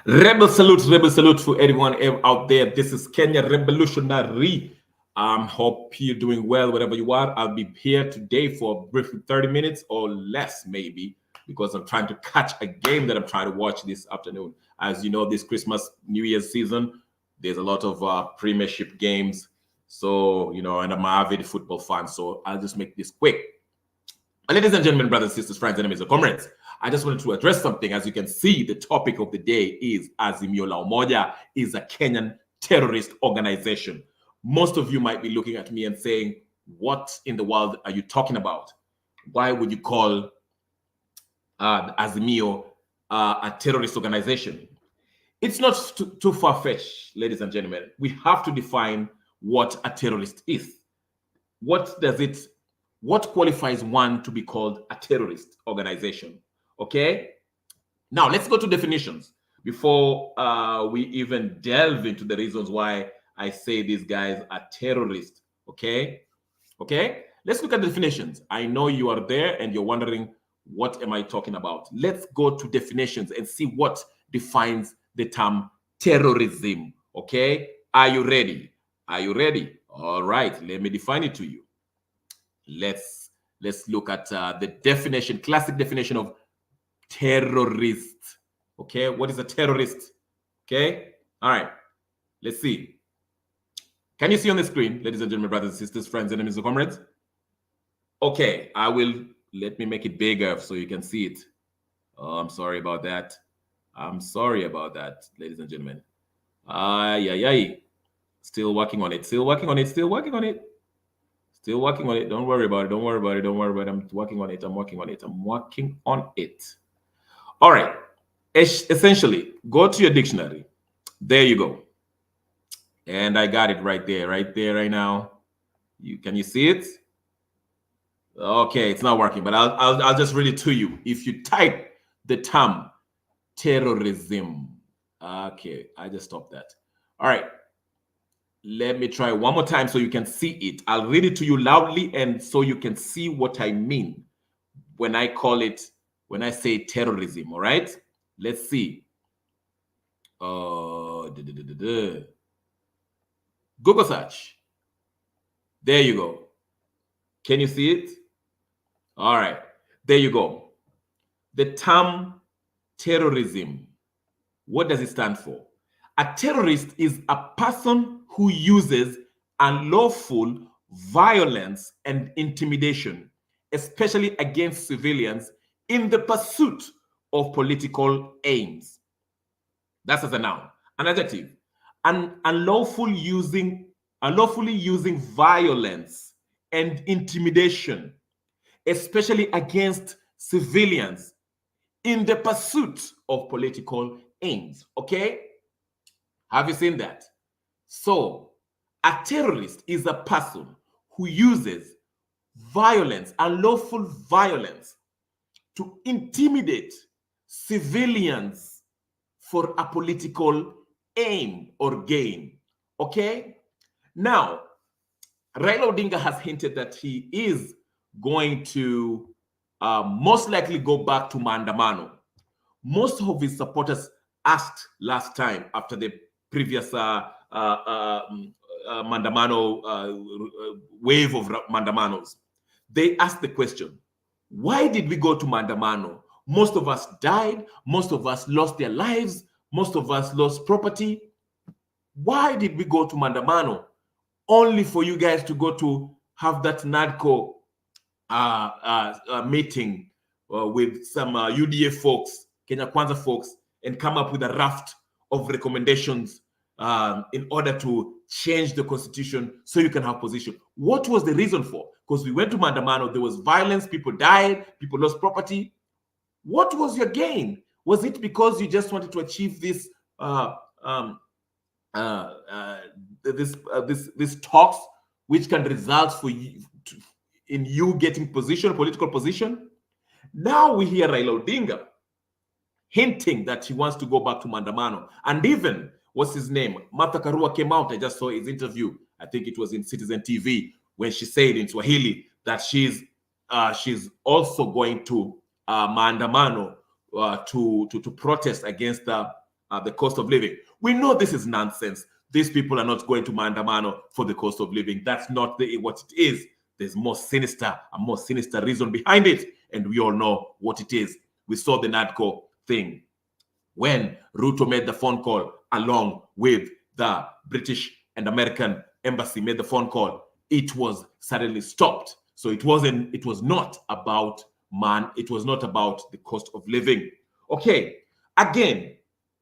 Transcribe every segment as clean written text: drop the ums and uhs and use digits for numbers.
Rebel salute for everyone out there. This is Kenya Revolutionary. Hope you're doing well wherever you are. I'll be here today for briefly 30 minutes or less, maybe, because I'm trying to catch a game that I'm trying to watch this afternoon. As you know, this Christmas, New Year's season, there's a lot of Premiership games. So, and I'm an avid football fan, so I'll just make this quick. Ladies and gentlemen, brothers, sisters, friends, enemies, and comrades, I just wanted to address something. As you can see, the topic of the day is Azimio la Umoja is a Kenyan terrorist organization. Most of you might be looking at me and saying, what in the world are you talking about? Why would you call Azimio a terrorist organization? It's not too far-fetched, ladies and gentlemen. We have to define what a terrorist is. What qualifies one to be called a terrorist organization? Okay, now let's go to definitions before we even delve into the reasons why I say these guys are terrorists. Okay, let's look at the definitions. I know you are there and you're wondering, what am I talking about? Let's go to definitions and see what defines the term terrorism. Okay, are you ready? All right, let me define it to you. Let's look at the definition, classic definition of terrorist. Okay, what is a terrorist? Okay, all right, let's see. Can you see on the screen, ladies and gentlemen, brothers and sisters, friends, enemies, and comrades? Okay, let me make it bigger so you can see it. Oh, I'm sorry about that, ladies and gentlemen. Still working on it. Don't worry about it. I'm working on it. All right. Essentially, go to your dictionary. There you go. And I got it right there, right now. Can you see it? Okay, it's not working, but I'll just read it to you. If you type the term terrorism. Okay, I just stopped that. All right. Let me try one more time so you can see it. I'll read it to you loudly and so you can see what I mean when I say terrorism, all right? Let's see. Google search. There you go. Can you see it? All right, there you go. The term terrorism, what does it stand for? A terrorist is a person who uses unlawful violence and intimidation, especially against civilians, in the pursuit of political aims. That's as a noun. An adjective, unlawfully using violence and intimidation, especially against civilians, in the pursuit of political aims. Okay? Have you seen that? So, a terrorist is a person who uses violence, unlawful violence, to intimidate civilians for a political aim or gain. Okay? Now, Raila Odinga has hinted that he is going to most likely go back to Maandamano. Most of his supporters asked last time after the previous Maandamano wave of Maandamanos. They asked the question, why did we go to Maandamano? Most of us died. Most of us lost their lives. Most of us lost property. Why did we go to Maandamano? Only for you guys to go to have that NADCO meeting with some UDA folks, Kenya Kwanza folks, and come up with a raft of recommendations in order to change the constitution so you can have position. What was the reason for? Because we went to Maandamano, there was violence, people died, people lost property. What was your gain? Was it because you just wanted to achieve this this talks which can result for you in you getting political position? Now we hear Raila Odinga hinting that he wants to go back to Maandamano. And even, what's his name? Martha Karua came out. I just saw his interview. I think it was in Citizen TV when she said in Swahili that she's also going to Maandamano to protest against the cost of living. We know this is nonsense. These people are not going to maandamano for the cost of living. That's not what it is. There's a more sinister reason behind it, and we all know what it is. We saw the NADCO thing when Ruto made the phone call along with the British and American embassy made the phone call. It was suddenly stopped. So it was not about the cost of living. Okay, again,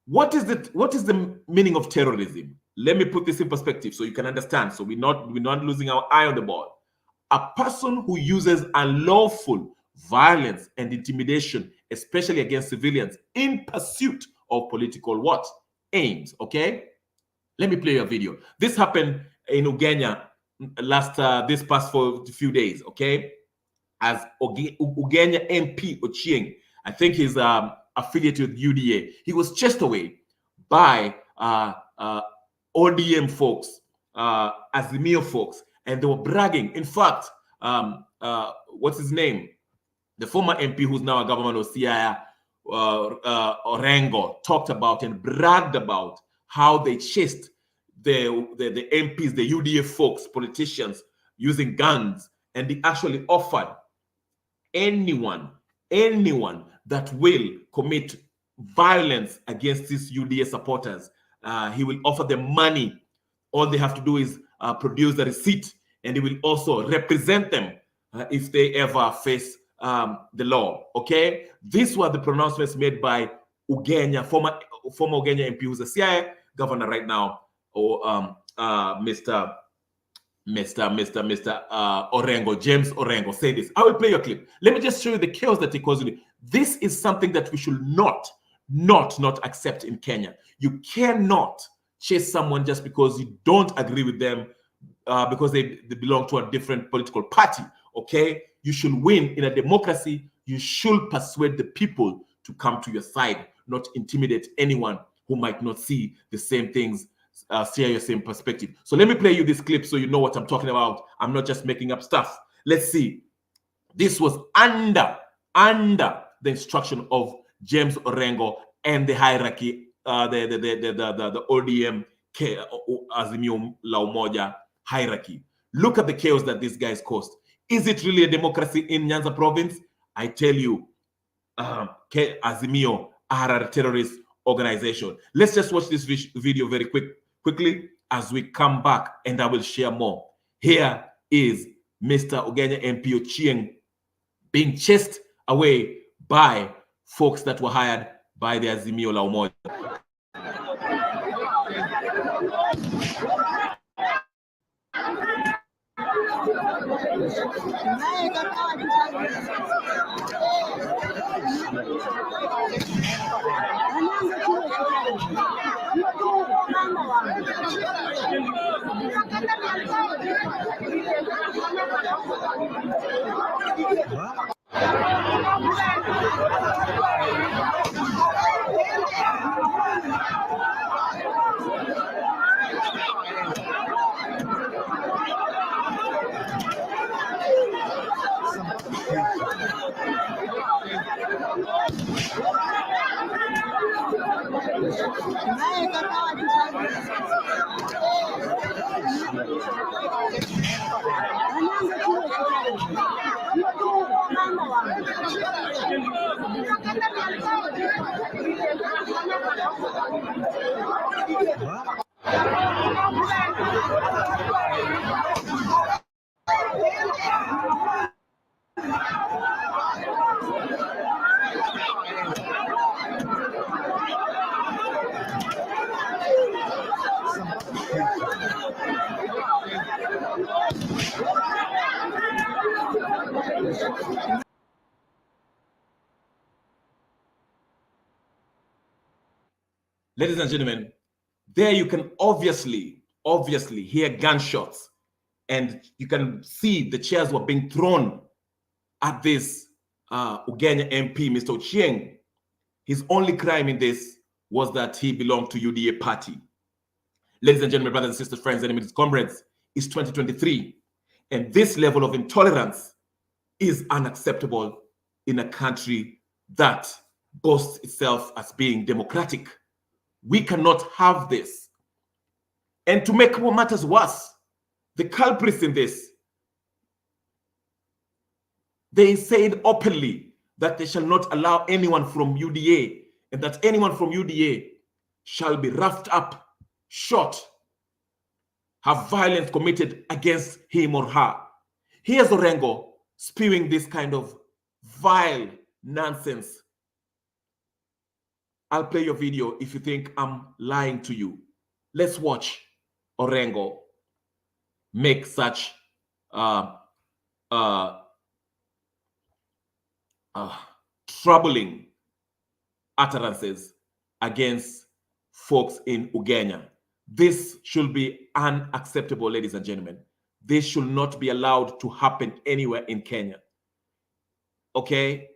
what is the meaning of terrorism? Let me put this in perspective so you can understand. So we're not losing our eye on the ball. A person who uses unlawful violence and intimidation, especially against civilians, in pursuit of political what? Aims. Okay, let me play a video. This happened in Ugenya this past for a few days. Okay, as Ugenya MP Ochieng, I think he's affiliated with UDA. He was chased away by ODM folks, Azimio folks, and they were bragging. In fact, what's his name? The former MP who's now a government of Siaya, Orengo, talked about and bragged about how they chased the MPs, the UDA folks, politicians, using guns, and they actually offered anyone that will commit violence against these UDA supporters, he will offer them money. All they have to do is produce a receipt, and he will also represent them if they ever face the law. Okay, these were the pronouncements made by Ugenya, former Ugenya MP, who's a CIA governor right now, or Mr. Orengo, James Orengo, say this. I will play your clip. Let me just show you the chaos that he caused. This is something that we should not accept in Kenya. You cannot chase someone just because you don't agree with them, because they belong to a different political party. Okay, you should win in a democracy. You should persuade the people to come to your side, not intimidate anyone who might not see the same things, share your same perspective. So let me play you this clip so you know what I'm talking about. I'm not just making up stuff. Let's see. This was under the instruction of James Orengo and the hierarchy, the ODM Azimio La Umoja hierarchy. Look at the chaos that these guys caused. Is it really a democracy in Nyanza province? I tell you, Azimio are a terrorist organization. Let's just watch this video very quickly as we come back, and I will share more. Here is Mr. Ugenya MP Ochieng being chased away by folks that were hired by the Azimio La Umoja. Ladies and gentlemen, there you can obviously hear gunshots, and you can see the chairs were being thrown at this Ugenya MP, Mr. Ochieng. His only crime in this was that he belonged to UDA party. Ladies and gentlemen, brothers and sisters, friends, enemies, comrades, it's 2023, and this level of intolerance is unacceptable in a country that boasts itself as being democratic. We cannot have this. And to make matters worse, the culprits in this, they said openly that they shall not allow anyone from UDA, and that anyone from UDA shall be roughed up, shot, have violence committed against him or her. Here's Orengo spewing this kind of vile nonsense. I'll play your video if you think I'm lying to you. Let's watch Orengo make such troubling utterances against folks in Ugenya. This should be unacceptable, ladies and gentlemen. This should not be allowed to happen anywhere in Kenya. Okay?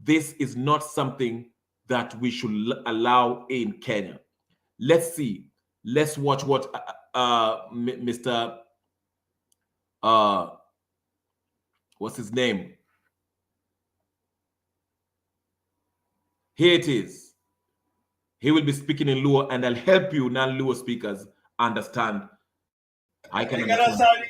This is not something that we should allow in Kenya. Let's see. Let's watch what Mr. What's his name? Here it is. He will be speaking in Luo, and I'll help you non-Luo speakers understand. I can understand.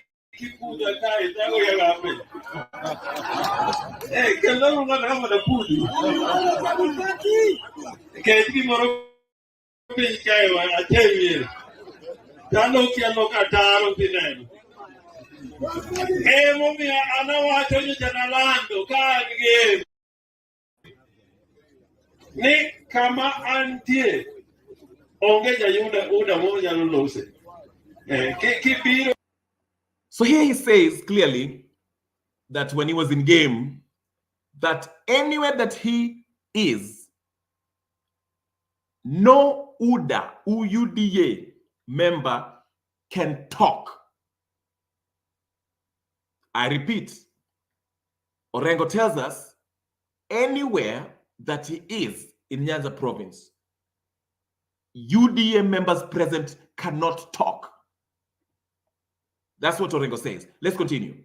Ni kama antie ongeja yuda uda moja lose. So here he says clearly that when he was in game, that anywhere that he is, no UDA member can talk. I repeat, Orengo tells us anywhere that he is in Nyanza province, UDA members present cannot talk. That's what Orengo says. Let's continue.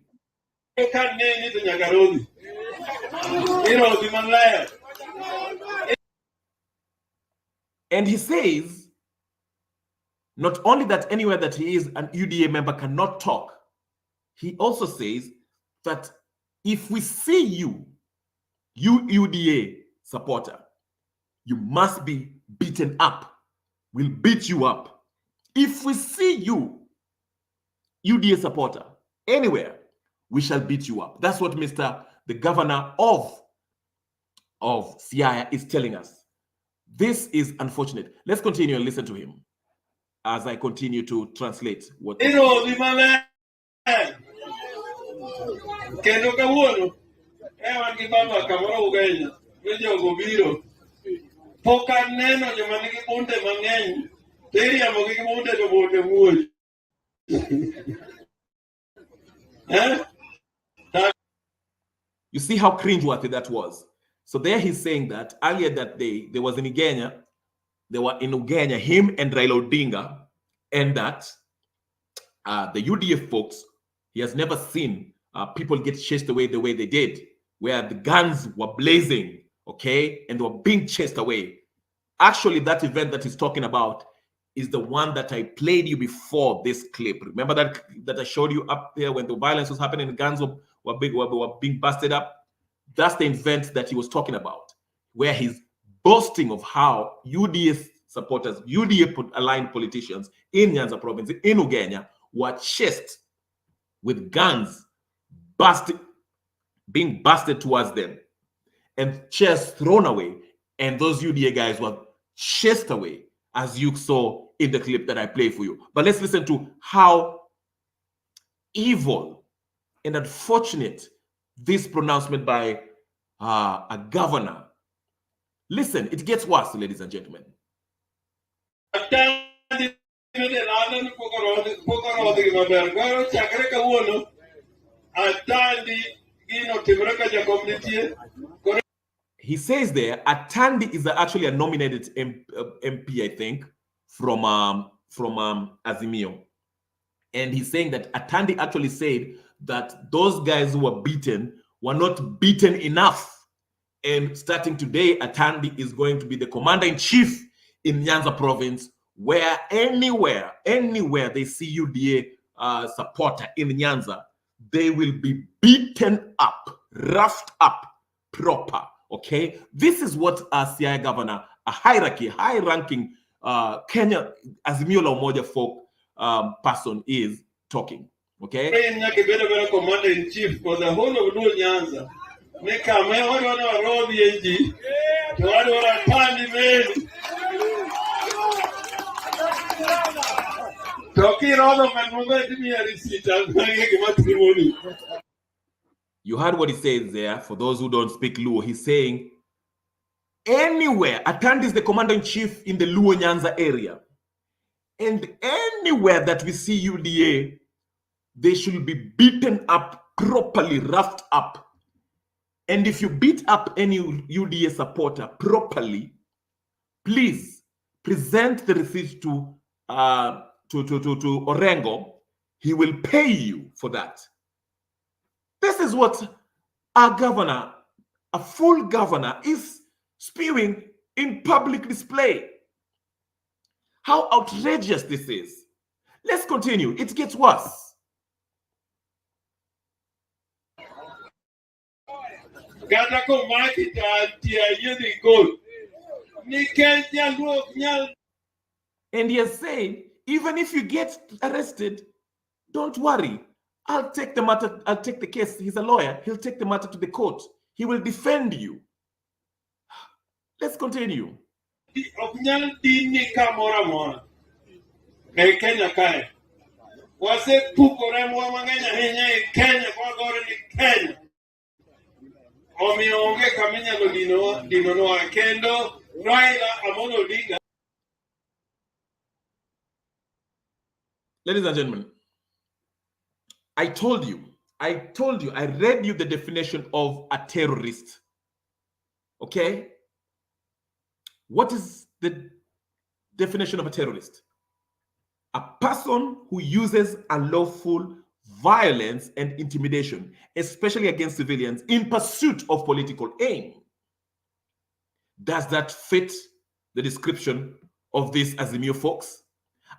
And he says, not only that anywhere that he is, an UDA member cannot talk, he also says that if we see you UDA supporter, you must be beaten up. We'll beat you up. If we see you UDA supporter anywhere, we shall beat you up. That's what the governor of Siaya is telling us. This is unfortunate. Let's continue and listen to him as I continue to translate what. You see how cringeworthy that was. So there he's saying that earlier that day, there was in Ugenya, him and Raila Odinga, and that the UDF folks, he has never seen people get chased away the way they did, where the guns were blazing, okay, and they were being chased away. Actually, that event that he's talking about is the one that I played you before this clip. Remember that I showed you up there when the violence was happening, the guns were being busted up? That's the event that he was talking about, where he's boasting of how UDA supporters, UDA-aligned politicians in Nyanza province, in Ugenya, were chased with guns being busted towards them, and chairs thrown away, and those UDA guys were chased away, as you saw in the clip that I played for you. But let's listen to how evil and unfortunate this pronouncement by a governor. Listen, it gets worse, ladies and gentlemen. He says there, Atandi is actually a nominated MP, I think, from Azimio. And he's saying that Atandi actually said that those guys who were beaten were not beaten enough. And starting today, Atandi is going to be the commander-in-chief in Nyanza province, where anywhere they see UDA supporter in Nyanza, they will be beaten up, roughed up proper. Okay, this is what our CI governor, a high-ranking Kenya Azimio la Umoja folk person is talking. Okay. Commander in chief for the whole of Nyanza. You heard what he says there. For those who don't speak Luo, he's saying anywhere, Atandi is the commander-in-chief in the Luo Nyanza area, and anywhere that we see UDA, they should be beaten up properly, roughed up. And if you beat up any UDA supporter properly, please present the receipt to Orengo. He will pay you for that. This is what our governor, a full governor, is spewing in public display. How outrageous this is. Let's continue. It gets worse. And he has said, even if you get arrested, don't worry. I'll take the matter, I'll take the case. He's a lawyer. He'll take the matter to the court. He will defend you. Let's continue. Ladies and gentlemen, I told you, I read you the definition of a terrorist. Okay? What is the definition of a terrorist? A person who uses unlawful violence and intimidation, especially against civilians, in pursuit of political aim. Does that fit the description of these Azimio folks?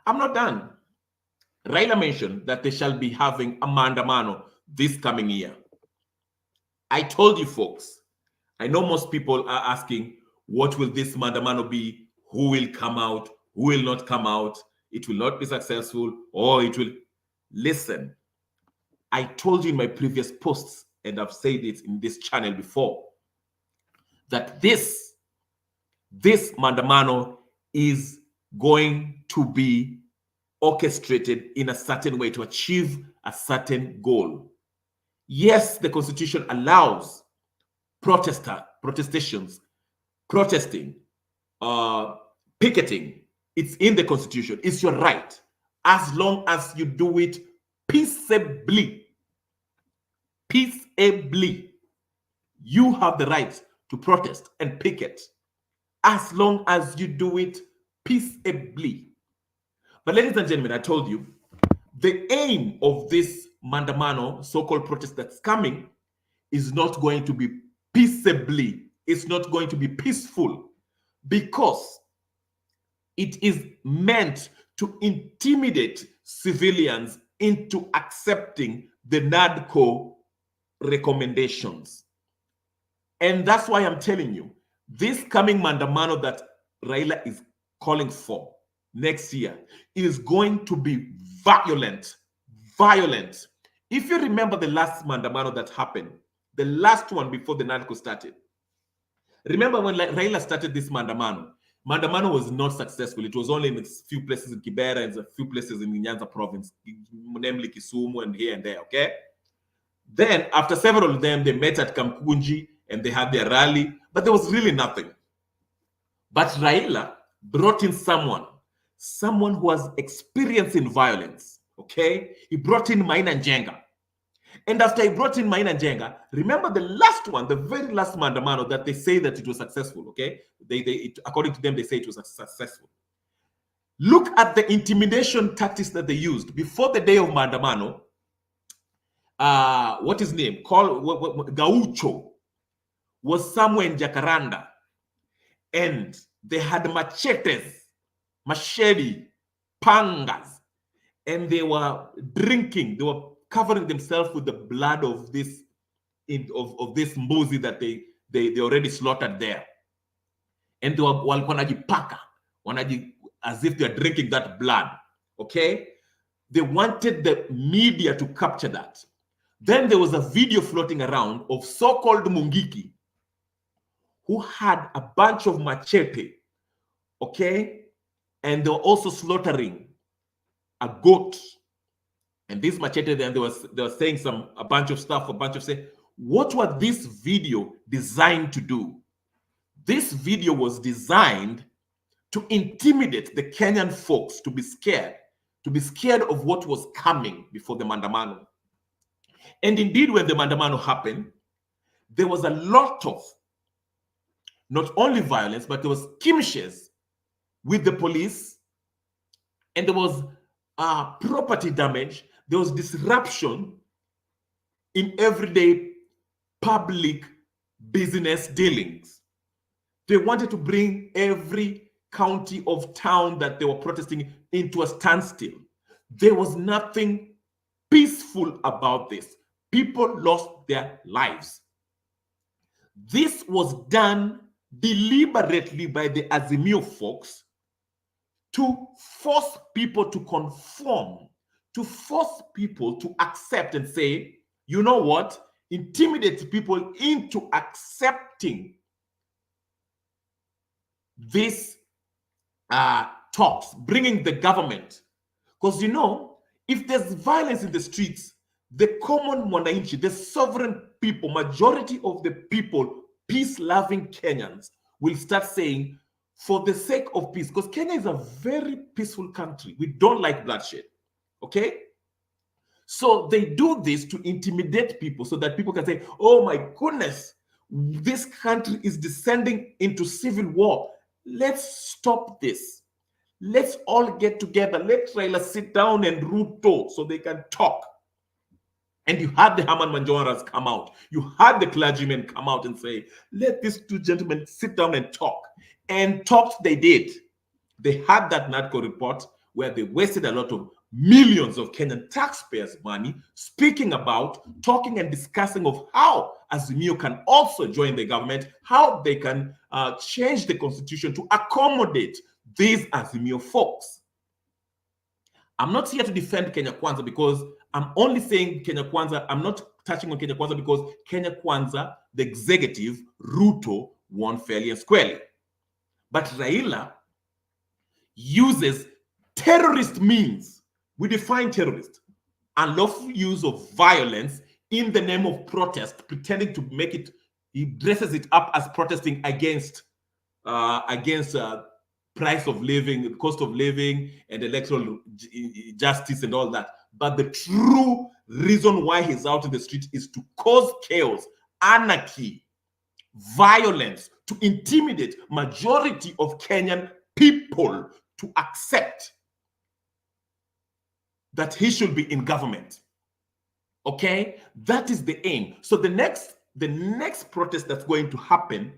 I'm not done. Raila mentioned that they shall be having a mandamano this coming year. I told you folks, I know most people are asking, what will this mandamano be? Who will come out? Who will not come out? It will not be successful, or it will. Listen, I told you in my previous posts, and I've said it in this channel before, that this mandamano is going to be orchestrated in a certain way to achieve a certain goal. Yes, the Constitution allows protestations, protesting, picketing. It's in the Constitution. It's your right, as long as you do it peaceably. Peaceably. You have the right to protest and picket, as long as you do it peaceably. But ladies and gentlemen, I told you, the aim of this mandamano, so-called protest that's coming, is not going to be peaceably. It's not going to be peaceful, because it is meant to intimidate civilians into accepting the NADCO recommendations. And that's why I'm telling you, this coming mandamano that Raila is calling for next year is going to be violent. If you remember the last mandamano that happened, the last one before the NADCO started, remember when Raila started this mandamano was not successful. It was only in a few places in Kibera and a few places in Nyanza province, namely Kisumu and here and there, okay? Then, after several of them, they met at Kamkunji and they had their rally, but there was really nothing. But Raila brought in someone who was experiencing violence, okay? He brought in Maina Njenga. And after he brought in Maina Njenga, remember the last one, the very last mandamano that they say that it was successful, okay? According to them, they say it was successful. Look at the intimidation tactics that they used. Before the day of mandamano, what his name? Gaucho was somewhere in Jacaranda. And They had machetes, machete, pangas, and they were drinking. They were covering themselves with the blood of this of this mbuzi that they already slaughtered there. And they were wanajipaka, as if they are drinking that blood. Okay, they wanted the media to capture that. Then there was a video floating around of so-called Mungiki who had a bunch of machete, okay, and they were also slaughtering a goat. And this machete, then they were saying a bunch of stuff, what was this video designed to do? This video was designed to intimidate the Kenyan folks, to be scared of what was coming before the Mandamano. And indeed, when the Mandamano happened, there was a lot of not only violence, but there was skirmishes with the police, and there was property damage. There was disruption in everyday public business dealings. They wanted to bring every county of town that they were protesting into a standstill. There was nothing peaceful about this. People lost their lives. This was done deliberately by the Azimio folks to force people to conform, to force people to accept and say, you know what? Intimidate people into accepting these talks, bringing the government. Because, you know, if there's violence in the streets, the common mwananchi, the sovereign people, majority of the people, peace-loving Kenyans, will start saying, for the sake of peace, because Kenya is a very peaceful country. We don't like bloodshed, okay? So they do this to intimidate people so that people can say, oh my goodness, this country is descending into civil war. Let's stop this. Let's all get together. Let Raila sit down and Ruto so they can talk. And you had the Haman Manjoras come out. You had the clergymen come out and say, let these two gentlemen sit down and talk. And talked they did. They had that NADCO report where they wasted a lot of millions of Kenyan taxpayers' money speaking about, talking and discussing of how Azimio can also join the government, how they can change the constitution to accommodate these Azimio folks. I'm not here to defend Kenya Kwanza because I'm only saying Kenya Kwanza. I'm not touching on Kenya Kwanza because Kenya Kwanza, the executive, Ruto, won fairly and squarely. But Raila uses terrorist means. We define terrorist: unlawful use of violence in the name of protest, pretending to make it. He dresses it up as protesting against price of living, cost of living, and electoral justice and all that. But the true reason why he's out in the street is to cause chaos, anarchy, violence, to intimidate majority of Kenyan people to accept that he should be in government. Okay, that is the aim. So the next protest that's going to happen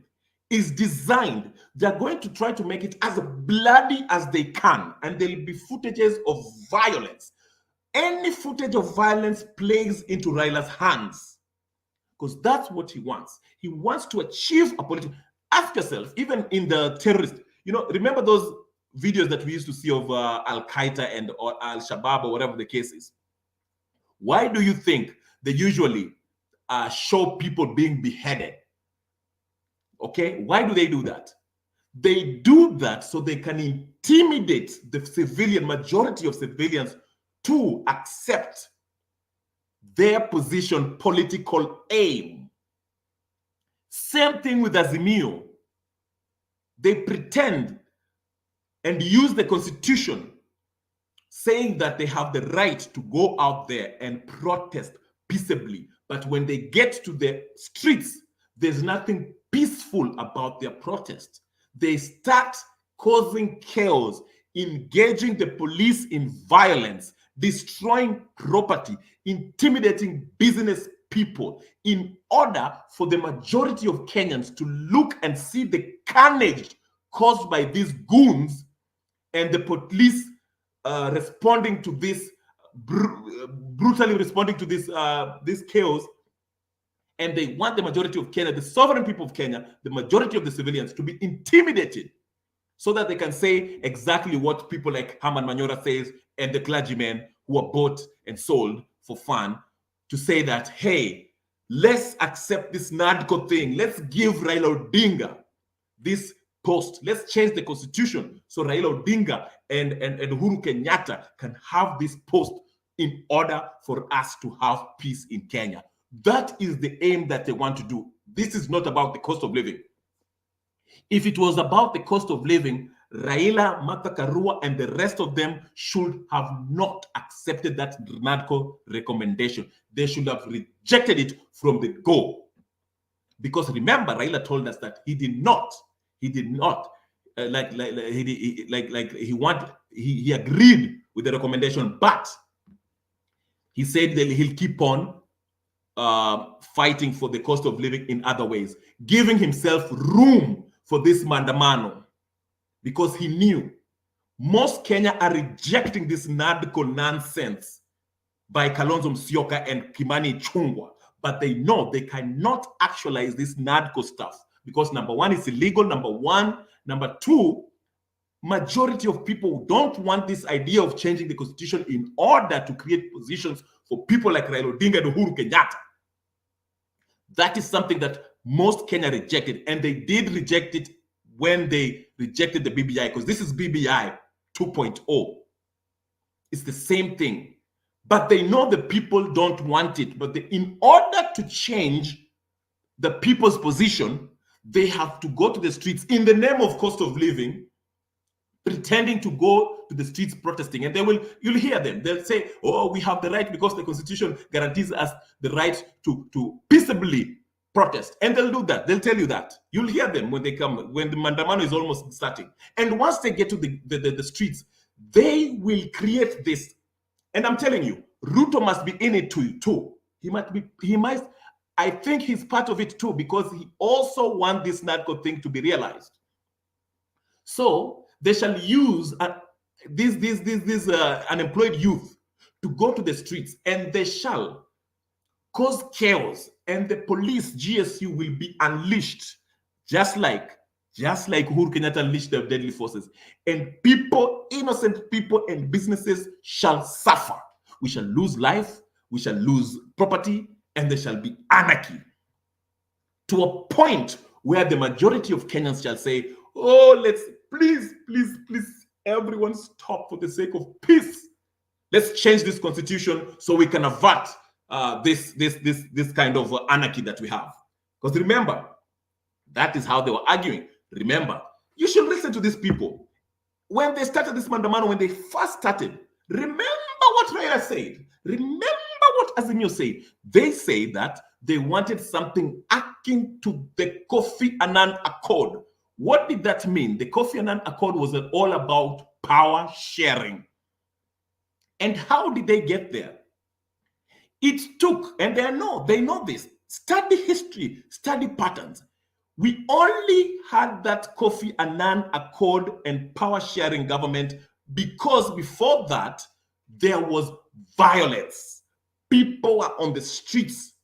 is designed. They're going to try to make it as bloody as they can, and there'll be footages of violence. Any footage of violence plays into Raila's hands because that's what he wants. He wants to achieve a political. Ask yourself, even in the terrorist, remember those videos that we used to see of Al-Qaeda and or Al-Shabaab or whatever the case is? Why do you think they usually show people being beheaded? Okay, why do they do that? They do that so they can intimidate the majority of civilians to accept their position, political aim. Same thing with Azimio. They pretend and use the constitution saying that they have the right to go out there and protest peaceably. But when they get to the streets, there's nothing peaceful about their protest. They start causing chaos, engaging the police in violence, destroying property, intimidating business people in order for the majority of Kenyans to look and see the carnage caused by these goons and the police responding to this, brutally responding to this chaos. And they want the majority of Kenya, the sovereign people of Kenya, the majority of the civilians, to be intimidated so that they can say exactly what people like Herman Manyora says and the clergymen who are bought and sold for fun, to say that, hey, let's accept this NADCO thing. Let's give Raila Odinga this post. Let's change the constitution so Raila Odinga and Uhuru Kenyatta can have this post in order for us to have peace in Kenya. That is the aim that they want to do. This is not about the cost of living. If it was about the cost of living, Raila, Martha Karua, and the rest of them should have not accepted that NADCO recommendation. They should have rejected it from the go. Because remember, Raila told us that he agreed with the recommendation, but he said that he'll keep on fighting for the cost of living in other ways, giving himself room for this mandamano, because he knew most Kenya are rejecting this NADCO nonsense by Kalonzo Musyoka and Kimani Ichung'wah, but they know they cannot actualize this NADCO stuff because number one, it's illegal, number two, majority of people don't want this idea of changing the constitution in order to create positions for people like Raila Odinga and Uhuru Kenyatta. That is something that most Kenya rejected, and they did reject it when they rejected the BBI, because this is BBI 2.0. It's the same thing. But they know the people don't want it. But in order to change the people's position, they have to go to the streets in the name of cost of living, pretending to go to the streets protesting. And you'll hear them. They'll say, oh, we have the right because the constitution guarantees us the right to peaceably protest. And they'll do that. They'll tell you that. You'll hear them when they come, when the mandamano is almost starting. And once they get to the streets, they will create this. And I'm telling you, Ruto must be in it too. I think he's part of it too, because he also wants this NADCO thing to be realized. So they shall use these unemployed youth to go to the streets, and they shall cause chaos, and the police GSU will be unleashed, just like Uhuru Kenyatta unleashed the deadly forces, and people, innocent people and businesses shall suffer. We shall lose life, we shall lose property, and there shall be anarchy, to a point where the majority of Kenyans shall say, oh, let's please, everyone stop for the sake of peace. Let's change this constitution so we can avert this kind of anarchy that we have. Because remember, that is how they were arguing. Remember, you should listen to these people. When they started this mandamano, when they first started, remember what Raila said. Remember what Azimio said. They say that they wanted something akin to the Kofi Annan Accord. What did that mean? The Kofi Annan Accord was all about power sharing. And how did they get there? It took, and they know this, study history, study patterns. We only had that Kofi Annan Accord and power sharing government because before that, there was violence. People were on the streets.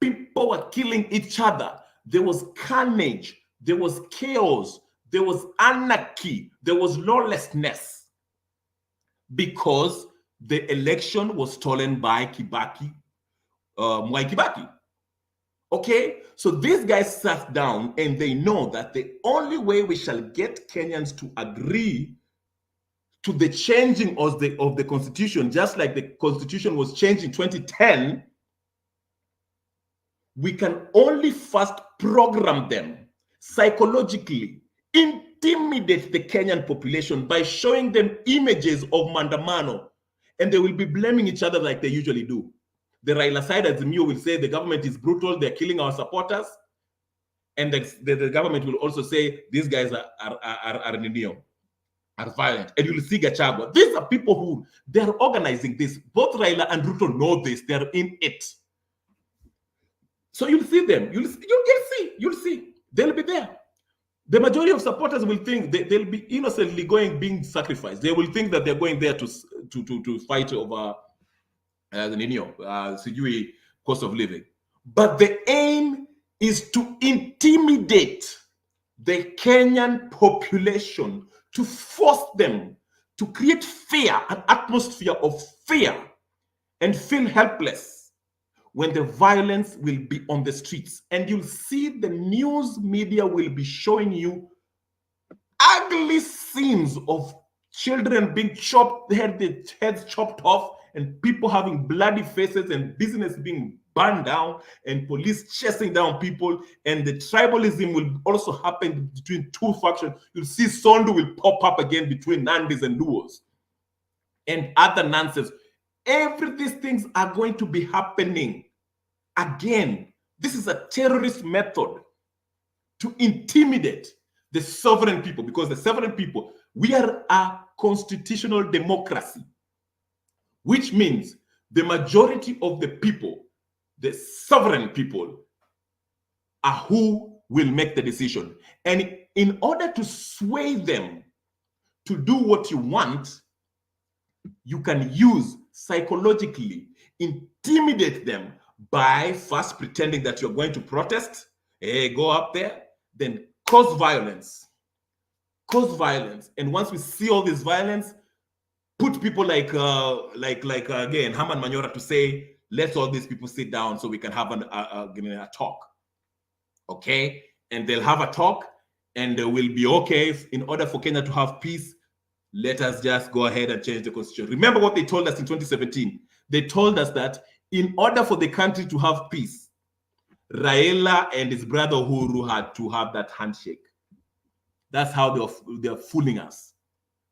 People were killing each other. There was carnage. There was chaos. There was anarchy. There was lawlessness. Because the election was stolen by Mwai Kibaki. Okay? So these guys sat down and they know that the only way we shall get Kenyans to agree to the changing of the constitution, just like the constitution was changed in 2010, we can only first program them psychologically, intimidate the Kenyan population by showing them images of Mandamano, and they will be blaming each other like they usually do. The Raila side, Azimio, will say the government is brutal, they're killing our supporters, and the government will also say these guys are violent. And you'll see Gachagua. These are people who, they're organizing this. Both Raila and Ruto know this. They're in it. So you'll see them. You'll see. They'll be there. The majority of supporters will think they'll be innocently being sacrificed. They will think that they're going there to fight over the cost of living. But the aim is to intimidate the Kenyan population, to force them to create fear, an atmosphere of fear, and feel helpless when the violence will be on the streets. And you'll see the news media will be showing you ugly scenes of children being chopped, heads chopped off, and people having bloody faces, and business being burned down, and police chasing down people. And the tribalism will also happen between two factions. You'll see Sondu will pop up again between Nandis and Luos and other nonsense. These things are going to be happening again. This is a terrorist method to intimidate the sovereign people, because the sovereign people, we are a constitutional democracy, which means the majority of the people, the sovereign people, are who will make the decision. And in order to sway them to do what you want, you can use psychologically, intimidate them by first pretending that you're going to protest, go up there, then cause violence. And once we see all this violence, put people like again, Herman Manyora to say, let all these people sit down so we can have a talk. Okay? And they'll have a talk, and they will be okay. In order for Kenya to have peace, let us just go ahead and change the constitution. Remember what they told us in 2017. They told us that in order for the country to have peace, Raila and his brother Uhuru had to have that handshake. That's how they're fooling us.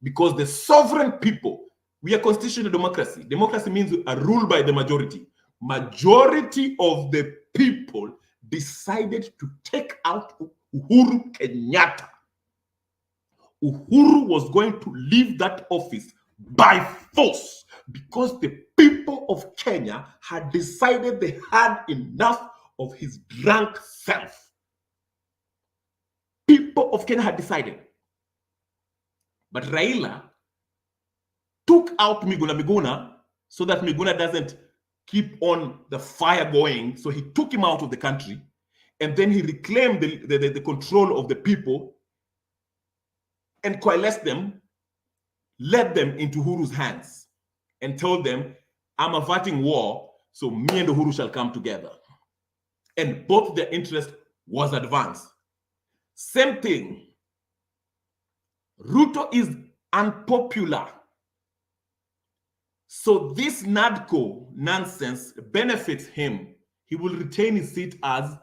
Because the sovereign people, we are constitutional democracy. Democracy means we are ruled by the majority. Majority of the people decided to take out Uhuru Kenyatta. Uhuru was going to leave that office by force because the people of Kenya had decided they had enough of his drunk self. People of Kenya had decided. But Raila took out Miguna so that Miguna doesn't keep on the fire going. So he took him out of the country, and then he reclaimed the control of the people and coalesced them, led them into Uhuru's hands, and told them, I'm averting war, so me and Uhuru shall come together. And both their interest was advanced. Same thing. Ruto is unpopular. So this NADCO nonsense benefits him. He will retain his seat as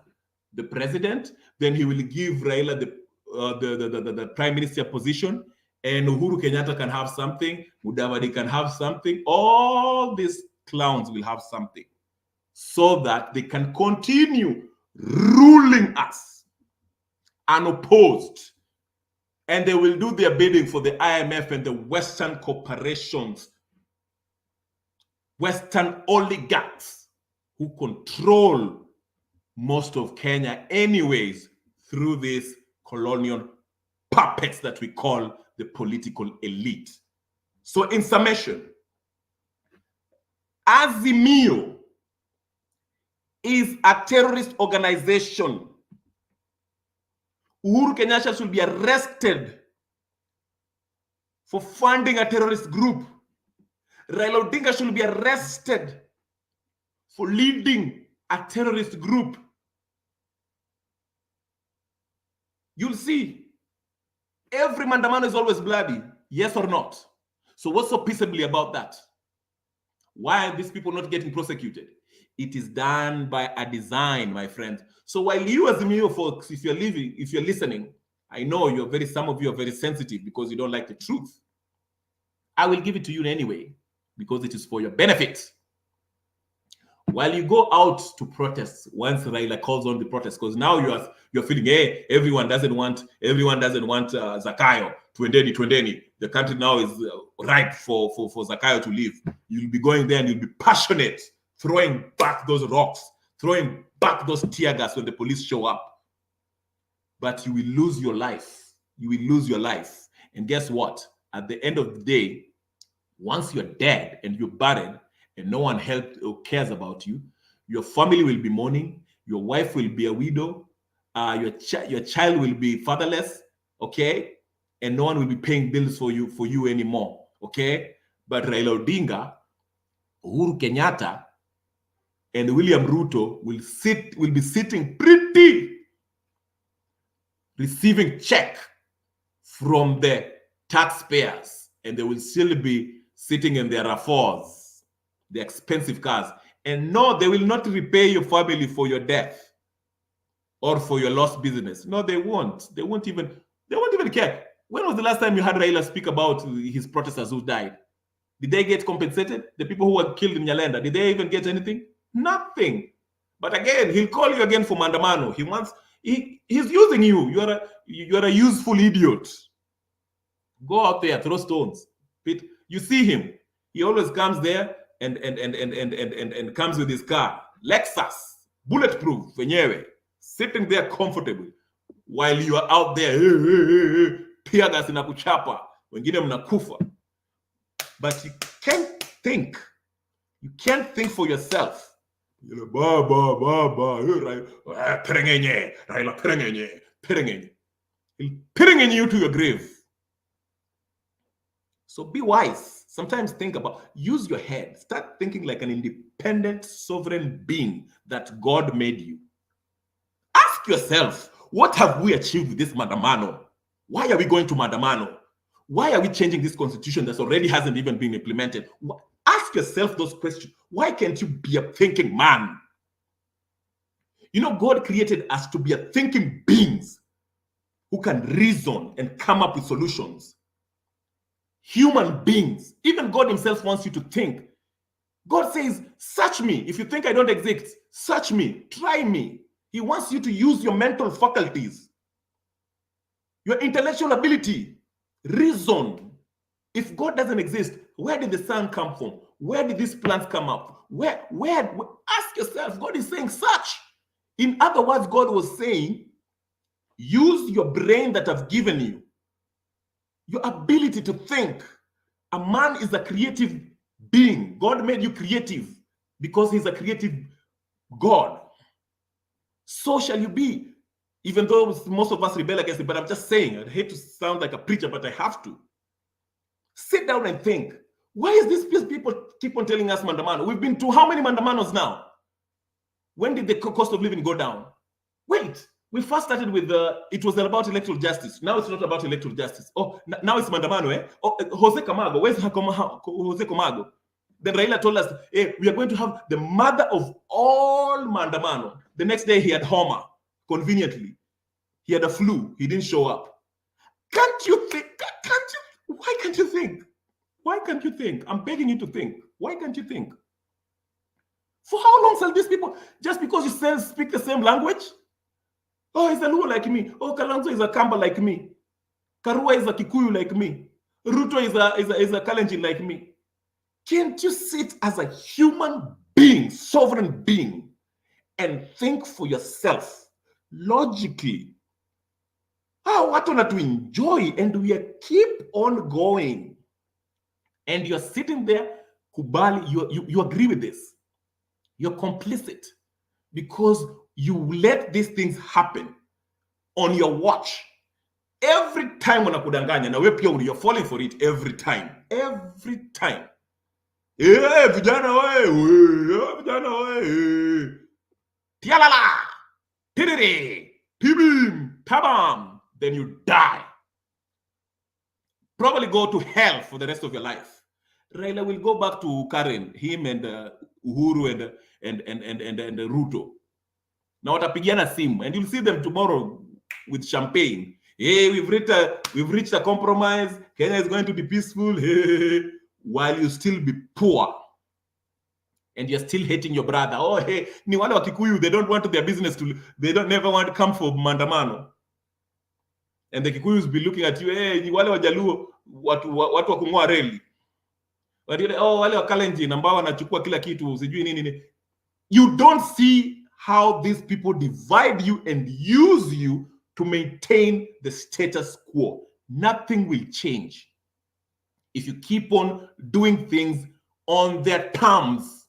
the president. Then he will give Raila the prime minister position, and Uhuru Kenyatta can have something, Mudavadi can have something. All these clowns will have something so that they can continue ruling us unopposed. And they will do their bidding for the IMF and the Western corporations, Western oligarchs who control most of Kenya anyways through these colonial puppets that we call the political elite. So in summation, Azimio is a terrorist organization. Uhuru Kenyatta should be arrested for funding a terrorist group. Raila Odinga should be arrested for leading a terrorist group. You'll see, every mandamano is always bloody, yes or not? So what's so peaceably about that? Why are these people not getting prosecuted? It is done by a design, my friend. So while you, Azimio folks, if you're listening, I know some of you are very sensitive because you don't like the truth. I will give it to you anyway because it is for your benefit. While you go out to protest, once Raila calls on the protest, because now you're feeling, hey, everyone doesn't want Zakayo twendeni. The country now is ripe for Zakayo to leave. You'll be going there and you'll be passionate, throwing back those rocks, throwing back those tear gas when the police show up. but you will lose your life. You will lose your life. And guess what? At the end of the day, once you're dead and you're buried and no one helps or cares about you, your family will be mourning, your wife will be a widow, your child will be fatherless, okay? And no one will be paying bills for you anymore, okay? But Raila Odinga, Uhuru Kenyatta, and William Ruto will be sitting pretty, receiving check from the taxpayers, and they will still be sitting in their RAV4s, the expensive cars. And no, they will not repay your family for your death or for your lost business. No, they won't. They won't even care. When was the last time you had Raila speak about his protesters who died? Did they get compensated? The people who were killed in Nyalenda, did they even get anything? Nothing. But again, he'll call you again for mandamano. He's using you. You're a useful idiot. Go out there, throw stones. You see him. He always comes there and comes with his car, Lexus, bulletproof, wenyewe, sitting there comfortably, while you are out there, tear gas inakuchapa, wengine mnakufa. But you can't think. You can't think for yourself. You're like, He'll piring you to your grave. So be wise. Sometimes think use your head. Start thinking like an independent, sovereign being that God made you. Ask yourself, what have we achieved with this mandamano? Why are we going to mandamano? Why are we changing this constitution that already hasn't even been implemented? Ask yourself those questions. Why can't you be a thinking man? You know, God created us to be a thinking beings who can reason and come up with solutions. Human beings. Even God himself wants you to think. God says, search me. If you think I don't exist, search me. Try me. He wants you to use your mental faculties, your intellectual ability. Reason. If God doesn't exist, where did the sun come from? Where did these plants come up? Where ask yourself. God is saying search. In other words, God was saying, use your brain that I've given you, your ability to think. A man is a creative being. God made you creative because he's a creative God. So shall you be. Even though most of us rebel against it, but I'm just saying, I hate to sound like a preacher, but I have to. Sit down and think. Why is this people keep on telling us mandamano? We've been to how many mandamanos now? When did the cost of living go down? Wait, we first started with it was about electoral justice. Now it's not about electoral justice. Oh, now it's mandamano, eh? Oh, Jose Camargo, where's Jose Camargo? Then Raila told us, hey, we are going to have the mother of all mandamano. The next day he had Homa. Conveniently, he had a flu. He didn't show up. Can't you think? Why can't you think? Why can't you think? I'm begging you to think. Why can't you think? For how long shall these people, just because you speak the same language? Oh, he's a Luo like me. Oh, Kalonzo is a Kamba like me. Karua is a Kikuyu like me. Ruto is a Kalenjin like me. Can't you sit as a human being, sovereign being, and think for yourself? Logically, what want to enjoy, and we keep on going, and you're sitting there, Kubali, you agree with this, you're complicit because you let these things happen on your watch. Every time wanakudanganya na wewe pia you're falling for it every time. Vijana we, tialala. Tibim, tabam, then you die. Probably go to hell for the rest of your life. Raila will go back to Karen, him and Uhuru and Ruto. Now watapigiana simu, and you'll see them tomorrow with champagne. Hey, we've reached a compromise. Kenya is going to be peaceful. Hey, while you still be poor. And you're still hating your brother. Oh, hey, ni wale wa Kikuyu, they don't want their business they don't never want to come for mandamano. And the Kikuyus be looking at you, hey, ni wale wa Jaluo, watu wa kung'oa reli. Oh, wale wa Kalenjin ambao wanachukua kila kitu, sijui nini. You don't see how these people divide you and use you to maintain the status quo. Nothing will change if you keep on doing things on their terms.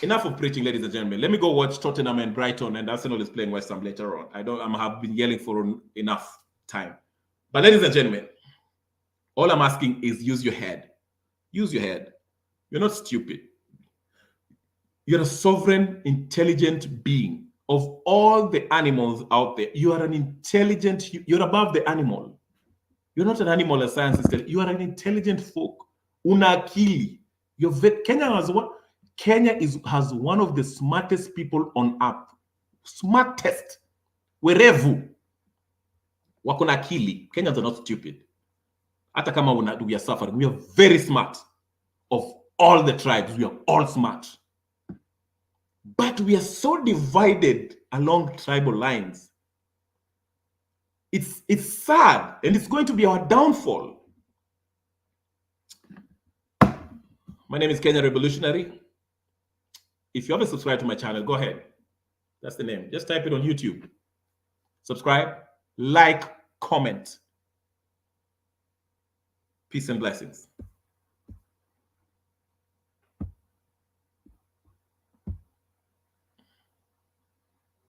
Enough of preaching, ladies and gentlemen. Let me go watch Tottenham and Brighton, and Arsenal is playing West Ham later on. I have been yelling for enough time. But ladies and gentlemen, all I'm asking is use your head. Use your head. You're not stupid. You're a sovereign, intelligent being. Of all the animals out there, you are an intelligent, you're above the animal. You're not an animal as science is telling you. You are an intelligent folk. Una akili. Kenya has one of the smartest people on earth. Smartest. Werevu. Wako na akili. Kenyans are not stupid. Hata kama we are suffering. We are very smart. Of all the tribes, we are all smart. But we are so divided along tribal lines. It's sad, and it's going to be our downfall. My name is Kenyan Revolutionary. If you haven't subscribed to my channel, go ahead. That's the name. Just type it on YouTube. Subscribe, like, comment. Peace and blessings.